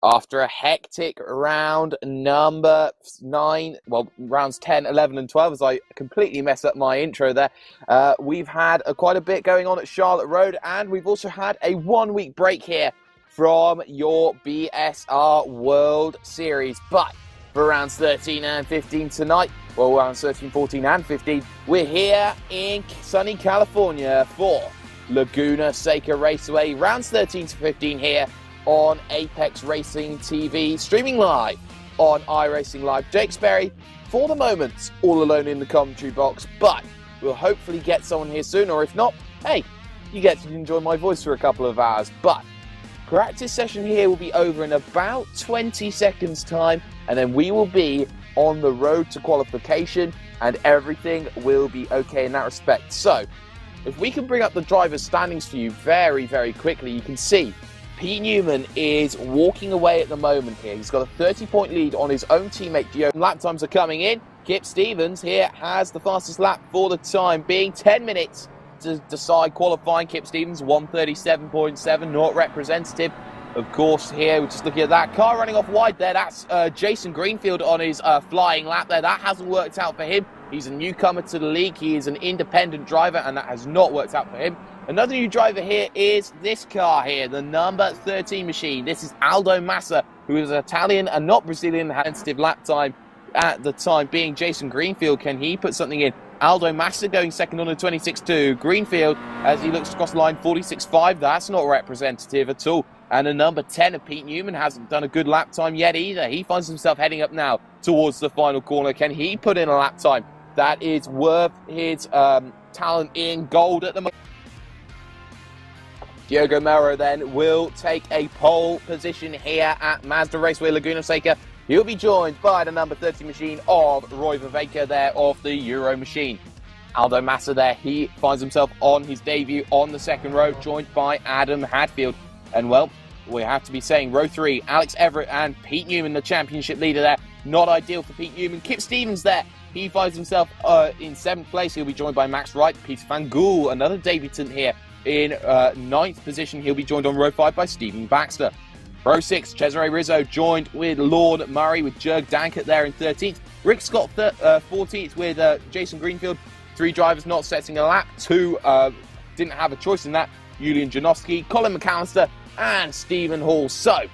After a hectic round number 9, well, rounds 10, 11 and 12, as I completely messed up my intro there, we've had quite a bit going on at Charlotte Road, and we've also had a 1-week break here from your BSR World Series. But for rounds 13 and 15 tonight, well, rounds 13, 14 and 15, we're here in sunny California for Laguna Seca Raceway, rounds 13 to 15 here on Apex Racing TV, streaming live on iRacing Live. Jake Sperry, for the moment, all alone in the commentary box, but we'll hopefully get someone here soon, or if not, hey, you get to enjoy my voice for a couple of hours. But practice session here will be over in about 20 seconds time, and then we will be on the road to qualification, and everything will be okay in that respect. So, if we can bring up the driver's standings for you very, very quickly, you can see Pete Newman is walking away at the moment here. He's got a 30-point lead on his own teammate, Gio. Lap times are coming in. Kip Stevens here has the fastest lap for the time being. 10 minutes to decide qualifying. Kip Stevens, 137.7, not representative. Of course, here we're just looking at that car running off wide there. That's Jason Greenfield on his flying lap there. That hasn't worked out for him. He's a newcomer to the league. He is an independent driver, and that has not worked out for him. Another new driver here is this car here, the number 13 machine. This is Aldo Massa, who is Italian and not Brazilian. Sensitive lap time at the time being Jason Greenfield. Can he put something in? Aldo Massa going second on a 26.2. Greenfield, as he looks across the line, 46.5. That's not representative at all. And the number 10 of Pete Newman hasn't done a good lap time yet either. He finds himself heading up now towards the final corner. Can he put in a lap time that is worth his talent in gold at the moment? Diogo Mero then will take a pole position here at Mazda Raceway Laguna Seca. He'll be joined by the number 30 machine of Roy Vervaeke there of the Euro machine. Aldo Massa there, he finds himself on his debut on the second row, joined by Adam Hadfield. And well, we have to be saying row 3, Alex Everett and Pete Newman, the championship leader there. Not ideal for Pete Newman. Kip Stevens there, he finds himself in 7th place. He'll be joined by Max Wright. Peter Van Gool, another debutant here, in 9th position. He'll be joined on row 5 by Stephen Baxter. Row 6, Cesare Rizzo joined with Lord Murray, with Jurg Dankert there in 13th. Rick Scott 14th with Jason Greenfield. 3 drivers not setting a lap. 2 didn't have a choice in that. Julian Janowski, Colin McAllister and Stephen Hall. So,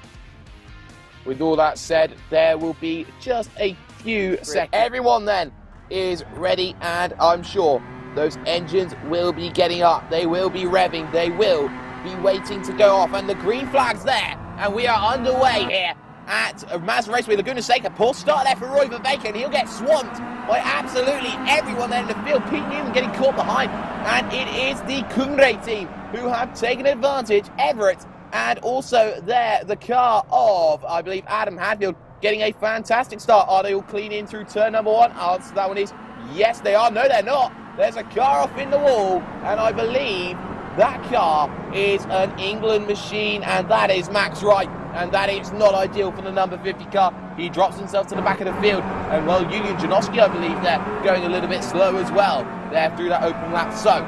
with all that said, there will be just a few seconds. Everyone then is ready, and I'm sure those engines will be getting up. They will be revving. They will be waiting to go off. And the green flag's there. And we are underway here at Mazda Raceway Laguna Seca. Poor start there for Roy Vervaeke, and he'll get swamped by absolutely everyone there in the field. Pete Newman getting caught behind. And it is the Cumbre team who have taken advantage. Everett, and also there, the car of, I believe, Adam Hadfield, getting a fantastic start. Are they all clean in through turn number 1? Answer to that one is yes, they are. No, they're not. There's a car off in the wall, and I believe that car is an England machine, and that is Max Wright, and that is not ideal for the number 50 car. He drops himself to the back of the field, and well, Julian Janowski, I believe, there going a little bit slow as well there through that open lap. So,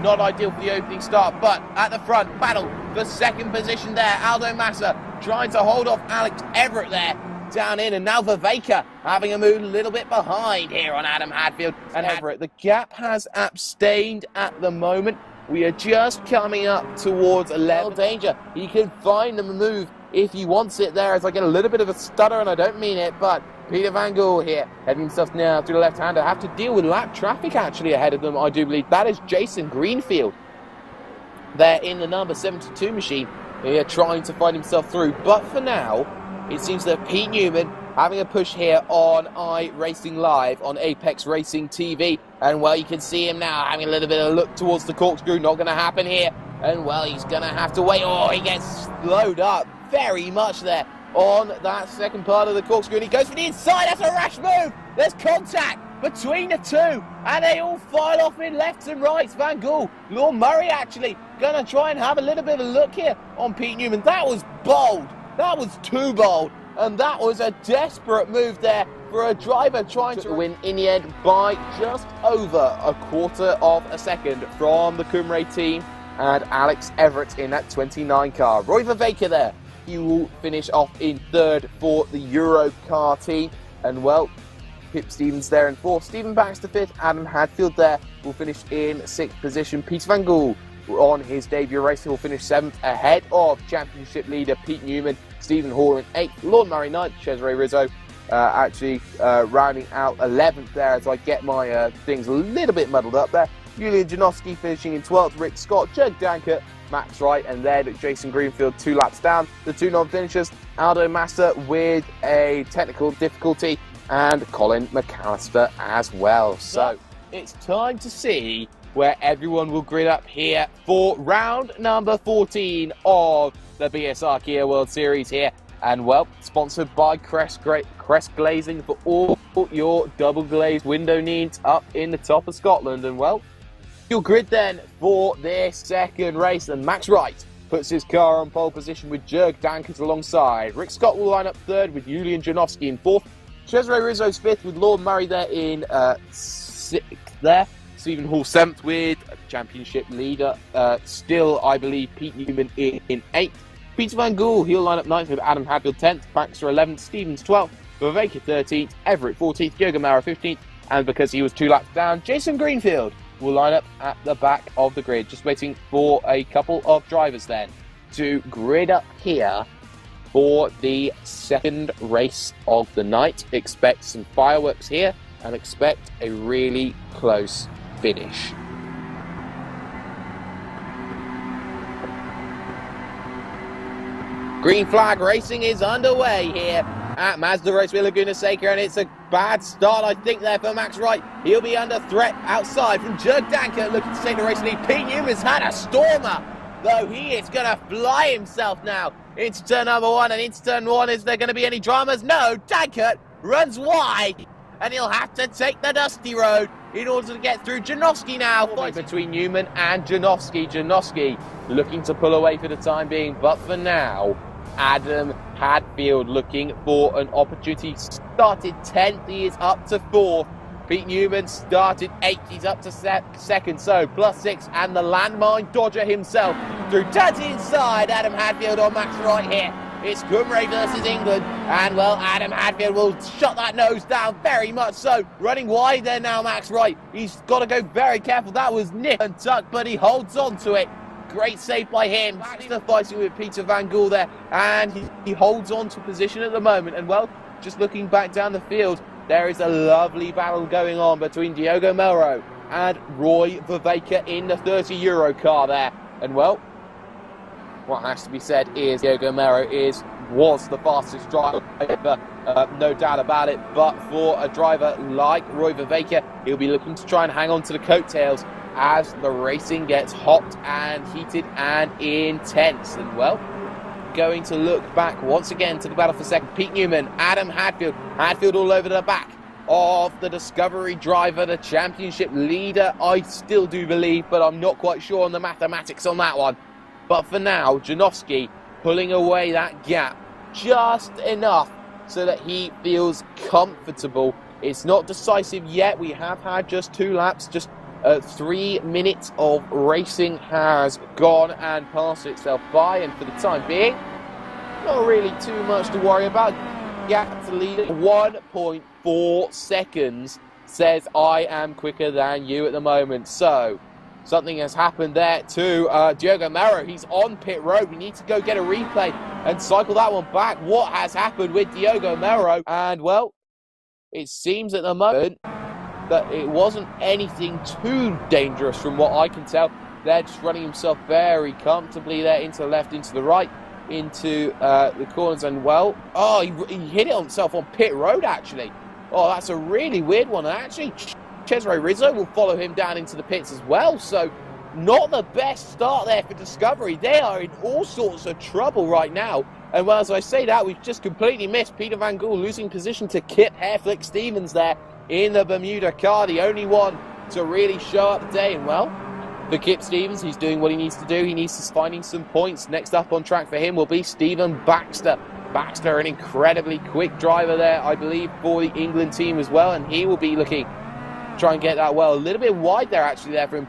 not ideal for the opening start, but at the front, battle for second position there. Aldo Massa trying to hold off Alex Everett there down in, and now Vervaeke having a move a little bit behind here on Adam Hadfield and Everett. The gap has abstained at the moment. We are just coming up towards a level danger. He can find the move if he wants it there, as I get a little bit of a stutter, and I don't mean it, but Peter Van Gool here, heading himself now to the left-hander. Have to deal with lap traffic actually ahead of them, I do believe. That is Jason Greenfield there in the number 72 machine here, trying to find himself through. But for now, it seems that Pete Newman having a push here on iRacing Live on Apex Racing TV. And well, you can see him now having a little bit of a look towards the corkscrew. Not going to happen here. And well, he's going to have to wait. Oh, he gets slowed up very much there on that second part of the corkscrew. And he goes for the inside. That's a rash move. There's contact between the two, and they all file off in lefts and rights. Van Gool, Lord Murray actually going to try and have a little bit of a look here on Pete Newman. That was bold. That was too bold. And that was a desperate move there for a driver trying to win in the end by just over a quarter of a second from the Cumbre team and Alex Everett in that 29 car. Roy Vervaeke there he will finish off in third for the Euro car team. And well, Kip Stevens there in fourth, Stephen Baxter fifth, Adam Hadfield there will finish in sixth position. Peter Van Gool on his debut race will finish seventh ahead of championship leader Pete Newman, Stephen Hall in eighth, Lord Murray ninth, Cesare Rizzo rounding out 11th there as I get my things a little bit muddled up there. Julian Janowski finishing in 12th, Rick Scott, Jug Dankert, Max Wright, and then Jason Greenfield 2 laps down. The two non-finishers, Aldo Massa with a technical difficulty and Colin McAllister as well. So it's time to see where everyone will grid up here for round number 14 of the BSR Kia World Series here. And well, sponsored by Crest Glazing for all your double glazed window needs up in the top of Scotland. And well, your grid then for this second race, and Max Wright puts his car on pole position with Jurg Dankert alongside. Rick Scott will line up third with Julian Janowski in fourth. Cesare Rizzo's fifth with Lord Murray there in sixth there. Stephen Hall seventh with championship leader, still I believe Pete Newman in eighth. Peter Van Gool, he'll line up ninth with Adam Hadfield 10th, Baxter 11th, Stevens 12th, Viveka 13th, Everett 14th, Jürgen Maurer 15th, and because he was 2 laps down, Jason Greenfield will line up at the back of the grid, just waiting for a couple of drivers then to grid up here for the second race of the night. Expect some fireworks here and expect a really close finish. Green flag racing is underway here at Mazda Raceway Laguna Seca, and it's a bad start, I think, there for Max Wright. He'll be under threat outside from Jurg Dankert, looking to take the race lead. Pete Newman's had a stormer, though he is going to fly himself now into turn number 1, and into turn 1, is there going to be any dramas? No, Dankert runs wide, and he'll have to take the dusty road in order to get through. Janowski now fighting between Newman and Janowski. Janowski looking to pull away for the time being, but for now, Adam Hadfield looking for an opportunity. Started 10th, he is up to 4th. Pete Newman started 8th, he's up to 2nd, so +6, and the landmine dodger himself through turns inside. Adam Hadfield on Max Wright here. It's Cymru versus England, and well, Adam Hadfield will shut that nose down very much so. Running wide there now, Max Wright. He's got to go very careful. That was nip and tuck, but he holds on to it. Great save by him. Baxter fighting with Peter Van Gool there, and he holds on to position at the moment. And well, just looking back down the field, there is a lovely battle going on between Diogo Melro and Roy Viveka in the 30 Euro car there. And well, what has to be said is Diogo Melro was the fastest driver, no doubt about it. But for a driver like Roy Viveka, he'll be looking to try and hang on to the coattails as the racing gets hot and heated and intense. And well, going to look back once again to the battle for second. Pete Newman, Adam Hadfield. Hadfield all over the back of the Discovery driver, the championship leader, I still do believe, but I'm not quite sure on the mathematics on that one. But for now, Janowski pulling away that gap just enough so that he feels comfortable. It's not decisive yet. We have had just 2 laps, just 3 minutes of racing has gone and passed itself by, and for the time being, not really too much to worry about. Gap to lead 1.4 seconds says I am quicker than you at the moment. So something has happened there to Diogo Melro. He's on pit road. We need to go get a replay and cycle that one back. What has happened with Diogo Melro? And well, it seems at the moment that it wasn't anything too dangerous from what I can tell. They're just running himself very comfortably there into the left, into the right, into the corners, and well, oh, he hit it on himself on pit road actually. Oh, that's a really weird one. And actually, Cesare Rizzo will follow him down into the pits as well, so not the best start there for Discovery. They are in all sorts of trouble right now. And well, as I say that, we've just completely missed Peter Van Gool losing position to Kip Hairflick Stevens there in the Bermuda car, the only one to really show up today. And well, for Kip Stevens, he's doing what he needs to do. He needs to finding some points. Next up on track for him will be Stephen Baxter. Baxter, an incredibly quick driver there, I believe, for the England team as well, and he will be looking to try and get that well. A little bit wide there actually there from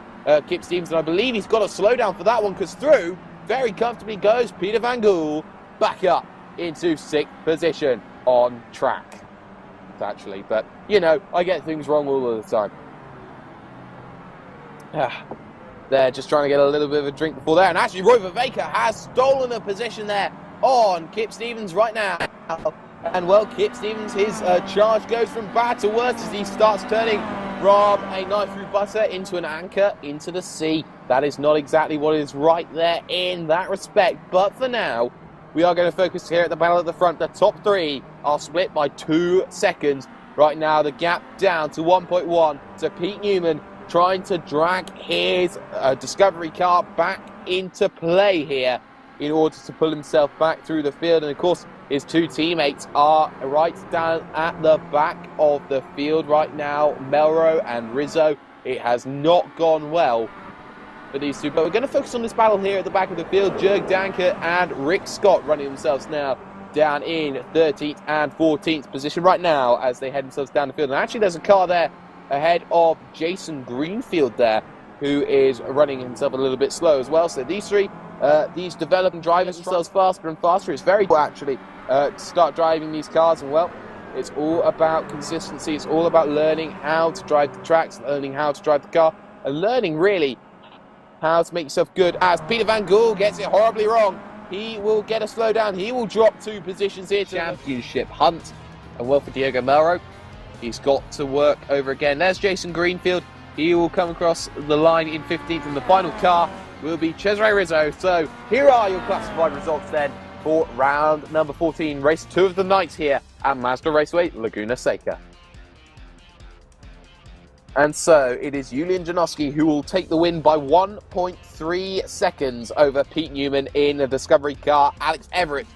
Kip Stevens, and I believe he's got to slow down for that one, because through very comfortably goes Peter Van Gool back up into 6th position on track, actually. But, you know, I get things wrong all of the time. They're just trying to get a little bit of a drink before there. And actually, Roy Vervaeke has stolen a position there on Kip Stevens right now. And, well, Kip Stevens, his charge goes from bad to worse as he starts turning from a knife through butter into an anchor into the sea. That is not exactly what is right there in that respect. But for now, we are going to focus here at the battle at the front. The top 3 are split by 2 seconds. Right now, the gap down to 1.1 to Pete Newman, trying to drag his Discovery car back into play here in order to pull himself back through the field. And of course, his 2 teammates are right down at the back of the field right now, Melro and Rizzo. It has not gone well for these 2, but we're going to focus on this battle here at the back of the field. Jörg Danker and Rick Scott running themselves now down in 13th and 14th position right now as they head themselves down the field. And actually, there's a car there ahead of Jason Greenfield there, who is running himself a little bit slow as well. So these 3, these developing drivers themselves faster and faster. It's very cool, actually, to start driving these cars. And, well, it's all about consistency. It's all about learning how to drive the tracks, learning how to drive the car, and learning, really, how to make yourself good. As Peter Van Gool gets it horribly wrong, he will get a slowdown. He will drop 2 positions here to championship hunt. And, well, for Diego Melro, he's got to work over again. There's Jason Greenfield. He will come across the line in 15th, and the final car will be Cesare Rizzo. So here are your classified results then for round number 14, race 2 of the night here at Mazda Raceway, Laguna Seca. And so it is Julian Janowski who will take the win by 1.3 seconds over Pete Newman in the Discovery car. Alex Everett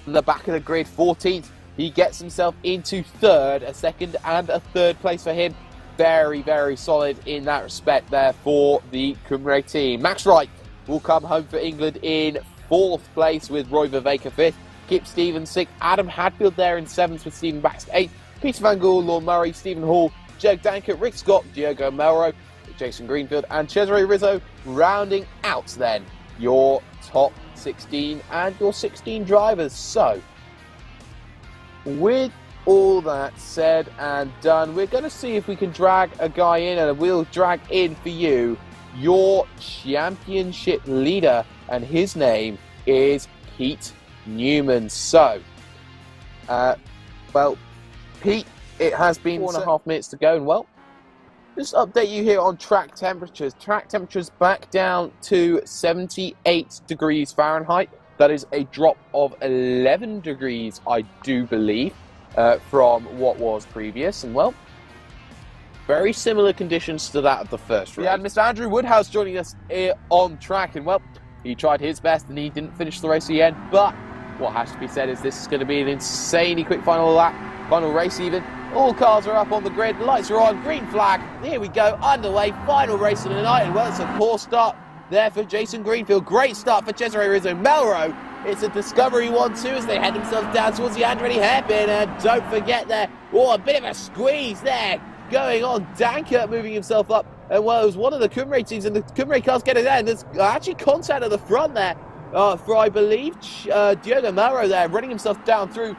in the back of the grid, 14th. He gets himself into 3rd, a 2nd and a 3rd place for him. Very, very solid in that respect there for the Cymru team. Max Wright will come home for England in 4th place with Roy Vervaeke 5th. Kip Stevens 6th. Adam Hadfield there in 7th with Stephen Baxter 8th. Peter Van Gool, Lorne Murray, Stephen Hall, Jörg Danker, Rick Scott, Diogo Melro, Jason Greenfield and Cesare Rizzo rounding out then your top 16 and your 16 drivers. So, with all that said and done, we're going to see if we can drag a guy in, and we'll drag in for you your championship leader, and his name is Pete Newman. So, well, Pete, it has been 4.5 minutes to go, and well, just update you here on track temperatures. Track temperatures back down to 78 degrees Fahrenheit. That is a drop of 11 degrees, I do believe, from what was previous. And, well, very similar conditions to that of the first race. We had Mr. Andrew Woodhouse joining us here on track. And, well, he tried his best and he didn't finish the race at the end. But what has to be said is this is going to be an insanely quick final lap, final race even. All cars are up on the grid, lights are on, green flag. Here we go, underway, final race of the night. And, well, it's a poor start there for Jason Greenfield. Great start for Cesare Rizzo. Melro, it's a Discovery 1-2 as they head themselves down towards the Andretti hairpin. And don't forget there, oh, a bit of a squeeze there going on. Danker moving himself up. And, well, it was one of the Cymru teams, and the Cymru cars getting there. And there's actually contact at the front there for, I believe, Diogo Melro there, running himself down through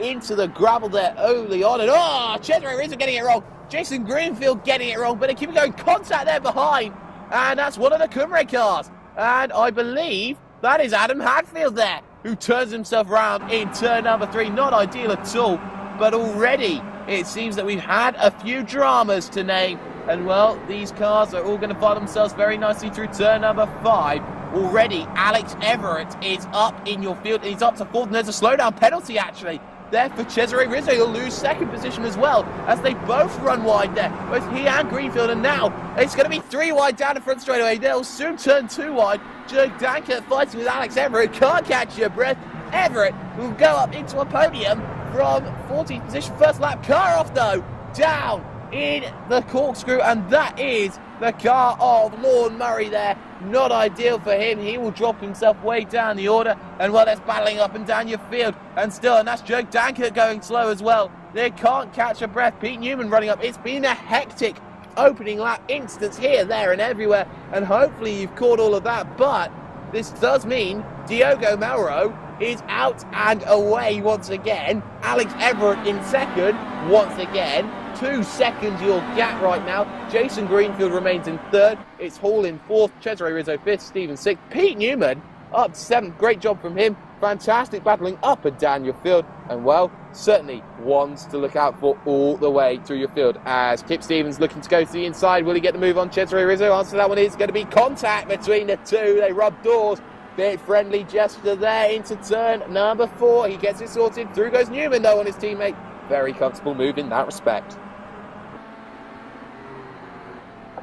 into the gravel there early on. And, oh, Cesare Rizzo getting it wrong. Jason Greenfield getting it wrong, but they keep going. Contact there behind. And that's one of the Cymru cars. And I believe that is Adam Hadfield there, who turns himself around in turn number 3. Not ideal at all, but already it seems that we've had a few dramas to name. And, well, these cars are all going to find themselves very nicely through turn number 5. Already, Alex Everett is up in your field. He's up to 4th, and there's a slowdown penalty, actually, there for Cesare Rizzo. He'll lose 2nd position as well, as they both run wide there, both he and Greenfield. And now it's going to be 3 wide down the front straightaway. They'll soon turn 2 wide. Jörg Danker fighting with Alex Everett. Can't catch your breath. Everett will go up into a podium from 14th position. First lap, car off though, down in the corkscrew, and that is the car of Lorne Murray there. Not ideal for him. He will drop himself way down the order. And, well, that's battling up and down your field. And still, and that's Jörg Danker going slow as well. They can't catch a breath. Pete Newman running up. It's been a hectic opening lap instance here, there, and everywhere. And hopefully you've caught all of that. But this does mean Diogo Melro is out and away once again. Alex Everett in second once again. 2 seconds your gap right now. Jason Greenfield remains in third. It's Hall in fourth. Cesare Rizzo fifth. Stephen sixth. Pete Newman up to seventh. Great job from him. Fantastic battling up and down your field. And, well, certainly ones to look out for all the way through your field. As Kip Stevens looking to go to the inside. Will he get the move on Cesare Rizzo? Answer to that one is going to be contact between the two. They rub doors. Bit friendly gesture there into turn number 4. He gets it sorted. Through goes Newman, though, on his teammate. Very comfortable move in that respect.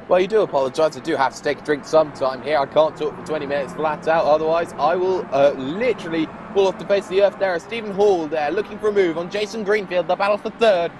Well, you do apologise. I do have to take a drink sometime here. I can't talk for 20 minutes flat out. Otherwise, I will literally fall off the face of the earth there. Stephen Hall there looking for a move on Jason Greenfield. The battle for third.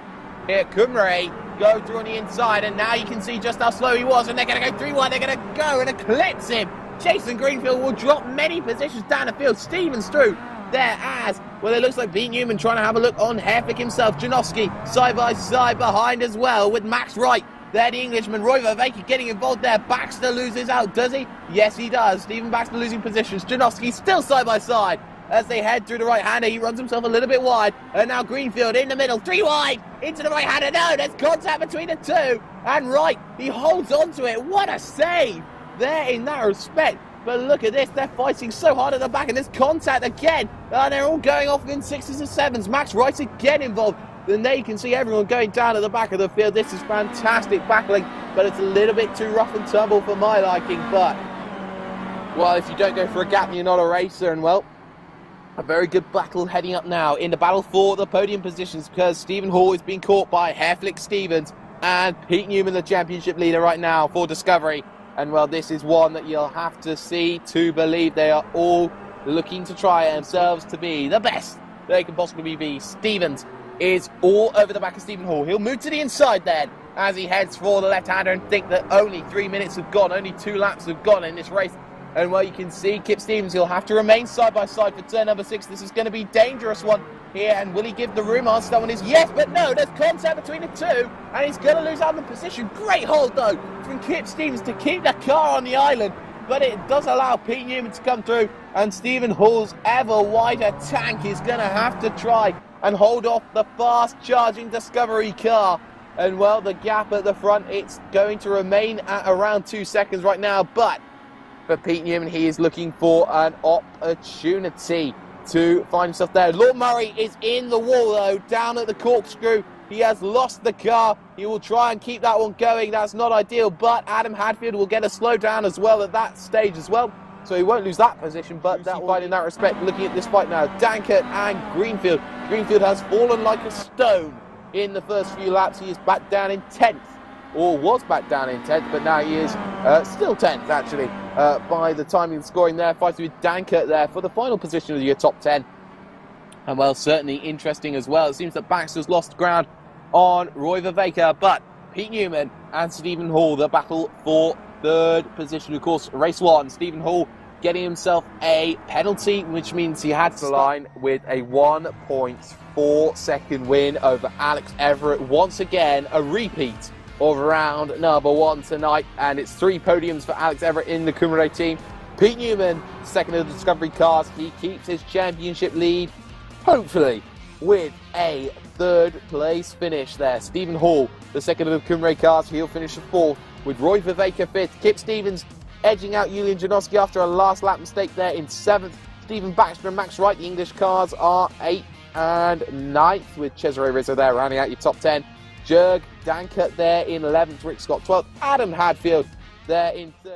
Here, Cumray go through on the inside. And now you can see just how slow he was. And they're going to go 3-1. They're going to go and eclipse him. Jason Greenfield will drop many positions down the field. Stevens through there as, well, it looks like Pete Newman trying to have a look on Herflick himself. Janowski side by side behind as well with Max Wright. There, the Englishman, Roy Vervaeke getting involved there. Baxter loses out, does he? Yes, he does. Stephen Baxter losing positions. Janowski still side by side as they head through the right-hander. He runs himself a little bit wide. And now Greenfield in the middle. 3 wide into the right-hander. No, there's contact between the two. And Wright, he holds on to it. What a save there in that respect. But look at this. They're fighting so hard at the back. And there's contact again. And they're all going off in 6s and 7s. Max Wright again involved. Then there you can see everyone going down at the back of the field. This is fantastic battling, but it's a little bit too rough and tumble for my liking. But, well, if you don't go for a gap, you're not a racer. And, well, a very good battle heading up now in the battle for the podium positions, because Stephen Hall is being caught by Herflick Stevens and Pete Newman, the championship leader right now for Discovery. And, well, this is one that you'll have to see to believe. They are all looking to try themselves to be the best they can possibly be. Stevens is all over the back of Stephen Hall. He'll move to the inside then as he heads for the left-hander and think that only 3 minutes have gone, only 2 laps have gone in this race. And, well, you can see Kip Stevens, he'll have to remain side by side for turn number 6. This is going to be a dangerous one here. And will he give the room? Answer that one is yes, but no, there's contact between the two. And he's going to lose out on the position. Great hold, though, from Kip Stevens to keep the car on the island. But it does allow Pete Newman to come through. And Stephen Hall's ever wider tank is going to have to try and hold off the fast-charging Discovery car. And, well, the gap at the front, it's going to remain at around 2 seconds right now. But for Pete Newman, he is looking for an opportunity to find himself there. Lord Murray is in the wall, though, down at the corkscrew. He has lost the car. He will try and keep that one going. That's not ideal, but Adam Hadfield will get a slowdown as well at that stage as well. So he won't lose that position, but that fight in that respect. Looking at this fight now, Dankert and Greenfield. Greenfield has fallen like a stone in the first few laps. He is back down in 10th, or was back down in 10th, but now he is still 10th, actually, by the timing and scoring there. Fighting with Dankert there for the final position of your top 10. And, well, certainly interesting as well. It seems that Baxter's lost ground on Roy Vervaeke, but Pete Newman and Stephen Hall, the battle for third position. Of course, race 1, Stephen Hall getting himself a penalty, which means he had to line with a 1.4 second win over Alex Everett. Once again, a repeat of round number 1 tonight, and it's 3 podiums for Alex Everett in the Cumray team. Pete Newman, second of the Discovery cars. He keeps his championship lead, hopefully, with a 3rd place finish there. Stephen Hall, the second of the Cumray cars, he'll finish the 4th, with Roy Vervaeke 5th. Kip Stevens edging out Julian Janowski after a last lap mistake there in 7th. Stephen Baxter and Max Wright, the English cars, are 8th and 9th, with Cesare Rizzo there rounding out your top 10. Jurg Dankert there in 11th, Rick Scott 12th, Adam Hadfield there in 13th.